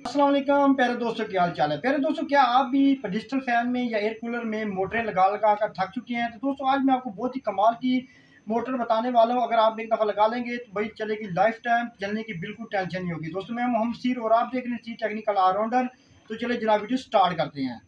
अस्सलाम वालेकुम प्यारे दोस्तों, क्या हाल चाल है। प्यारे दोस्तों, क्या आप भी डिजिटल फैन में या एयर कूलर में मोटरें लगा लगा कर थक चुके हैं? तो दोस्तों, आज मैं आपको बहुत ही कमाल की मोटर बताने वाला हूँ। अगर आप एक दफ़ा लगा लेंगे तो भाई चलेगी लाइफ टाइम, चलने की बिल्कुल टेंशन नहीं होगी। दोस्तों, मैं मोहम्मद सीर और आप देख रहे हैं टेक्निकल ऑलराउंडर। तो चले जनाब, वीडियो स्टार्ट करते हैं।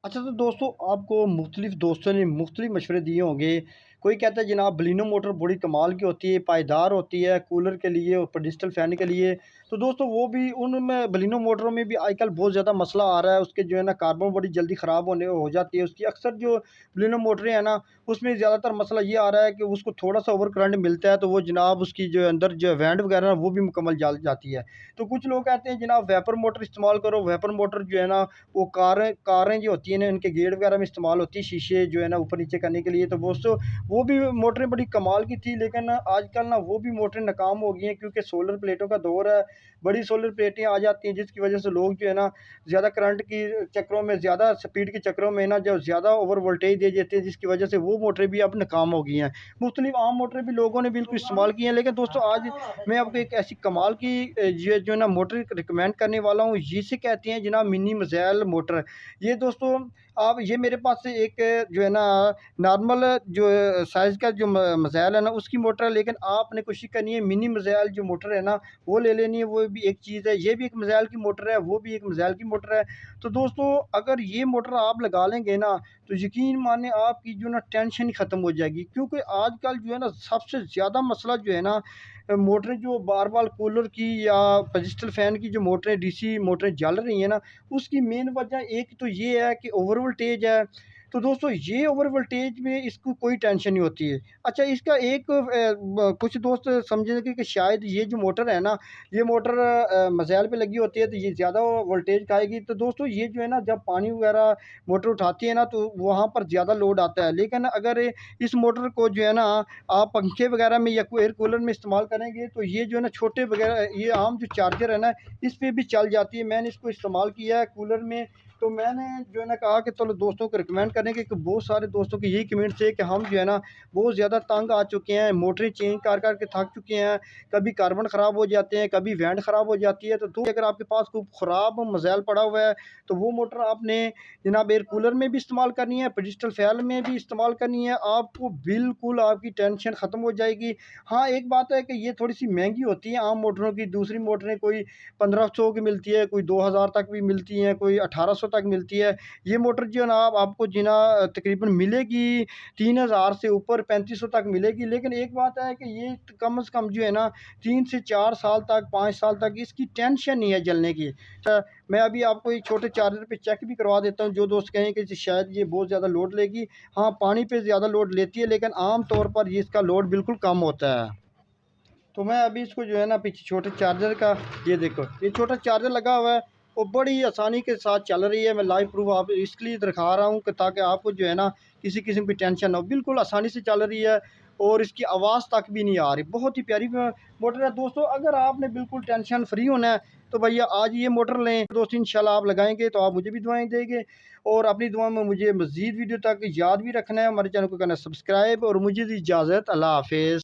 अच्छा, तो दोस्तों, आपको मुख्तलिफ दोस्तों ने मुख्तलिफ मशवरे दिए होंगे। कोई कहता है जनाब बलिनो मोटर बड़ी कमाल की होती है, पायदार होती है कूलर के लिए और डिजिटल फ़ैन के लिए। तो दोस्तों, वो भी उनमें बलिनो मोटरों में भी आजकल बहुत ज़्यादा मसला आ रहा है। उसके जो है ना कार्बन बड़ी जल्दी ख़राब होने हो जाती है। उसकी अक्सर जो बलिनो मोटरें हैं ना, उसमें ज़्यादातर मसला ये आ रहा है कि उसको थोड़ा-सा ओवर करंट मिलता है तो वो जनाब उसकी जो अंदर जो वेंट वगैरह है वो भी मुकम्मल जल जाती है। तो कुछ लोग कहते हैं जनाब वेपर मोटर इस्तेमाल करो। वेपर मोटर जो है ना, वो कारें जो होती हैं ना, इनके गेट वगैरह में इस्तेमाल होती है, शीशे जो है ना ऊपर नीचे करने के लिए। तो दोस्तों, वो भी मोटरें बड़ी कमाल की थी, लेकिन आजकल ना वो भी मोटरें नाकाम हो गई हैं, क्योंकि सोलर प्लेटों का दौर है। बड़ी सोलर प्लेटें आ जाती हैं, जिसकी वजह से लोग जो है ना ज़्यादा करंट की चक्करों में, ज़्यादा स्पीड के चक्करों में ना जो ज़्यादा ओवर वोल्टेज दे देते हैं, जिसकी वजह से वो मोटरें भी अब नाकाम हो गई हैं। मुख्तलिफ आम मोटरें भी लोगों ने बिल्कुल इस्तेमाल की हैं, लेकिन दोस्तों आज मैं आपको एक ऐसी कमाल की ये जो है ना मोटर रिकमेंड करने वाला हूँ, जिसे कहते हैं जनाब मिनी मज़ैल मोटर। ये दोस्तों, आप ये मेरे पास से एक जो है ना नॉर्मल जो साइज़ का जो मज़ैल है ना उसकी मोटर है, लेकिन आपने कोशिश करनी है मिनी मज़ैल जो मोटर है ना वो ले लेनी है। वो भी एक चीज़ है, ये भी एक मज़ैल की मोटर है, वो भी एक मज़ैल की मोटर है। तो दोस्तों, अगर ये मोटर आप लगा लेंगे ना, तो यकीन मानिए आपकी जो ना टेंशन ही ख़त्म हो जाएगी, क्योंकि आजकल जो है ना सबसे ज़्यादा मसला जो है ना मोटरें जो बार-बार कूलर की या डिजिटल फ़ैन की जो मोटरें डीसी मोटरें जल रही हैं ना, उसकी मेन वजह एक तो ये है कि ओवर वोल्टेज है। तो दोस्तों, ये ओवर वोल्टेज में इसको कोई टेंशन नहीं होती है। अच्छा, इसका एक कुछ दोस्त समझेंगे कि शायद ये जो मोटर है ना, ये मोटर मज़ैल पे लगी होती है तो ये ज़्यादा वोल्टेज खाएगी। तो दोस्तों, ये जो है ना जब पानी वगैरह मोटर उठाती है ना, तो वहाँ पर ज़्यादा लोड आता है। लेकिन अगर इस मोटर को जो है ना आप पंखे वगैरह में या कोई एयर कूलर में इस्तेमाल करेंगे, तो ये जो है ना छोटे वगैरह ये आम जो चार्जर है ना, इस पे भी चल जाती है। मैंने इसको इस्तेमाल किया है कूलर में। तो मैंने जो है ना कहा कि चलो दोस्तों को रिकमेंड करेंगे, कि बहुत सारे दोस्तों के यही कमेंट्स है कि हम जो है ना बहुत ज़्यादा तंग आ चुके हैं, मोटरें चेंज कर के थक चुके हैं। कभी कार्बन ख़राब हो जाते हैं, कभी वेंट ख़राब हो जाती है। तो अगर आपके पास कोई ख़राब मज़ैल पड़ा हुआ है, तो वो मोटर आपने जनाब एयर कूलर में भी इस्तेमाल करनी है, डिजिटल फैन में भी इस्तेमाल करनी है। आपको बिल्कुल आपकी टेंशन ख़त्म हो जाएगी। हाँ, एक बात है कि ये थोड़ी-सी महँगी होती है आम मोटरों की। दूसरी मोटरें कोई 1500 की मिलती है, कोई 2000 तक भी मिलती हैं, कोई 1800 तक मिलती है। ये मोटर जो है ना आपको जी ना तकरीबन मिलेगी 3000 से ऊपर 3500 तक मिलेगी। लेकिन एक बात है कि ये कम से कम जो है ना 3 से 4 साल तक, 5 साल तक इसकी टेंशन नहीं है जलने की। मैं अभी आपको एक छोटे चार्जर पे चेक भी करवा देता हूँ, जो दोस्त कहें कि शायद ये बहुत ज़्यादा लोड लेगी। हाँ, पानी पे ज़्यादा लोड लेती है, लेकिन आम तौर पर ये इसका लोड बिल्कुल कम होता है। तो मैं अभी इसको जो है ना पीछे छोटे चार्जर का, ये देखो ये छोटा चार्जर लगा हुआ है, वो बड़ी आसानी के साथ चल रही है। मैं लाइव प्रूफ आप इसलिए दिखा रहा हूँ कि ताकि आपको जो है ना किसी किस्म की टेंशन ना हो। बिल्कुल आसानी से चल रही है और इसकी आवाज़ तक भी नहीं आ रही। बहुत ही प्यारी मोटर है दोस्तों। अगर आपने बिल्कुल टेंशन फ्री होना है, तो भैया आज ये मोटर लें दोस्तों। इंशाल्लाह आप लगाएंगे तो आप मुझे भी दुआएं देंगे, और अपनी दुआ में मुझे मज़ीद वीडियो तक याद भी रखना है। हमारे चैनल को करना सब्सक्राइब, और मुझे दी इजाज़त। अल्लाह हाफिज़।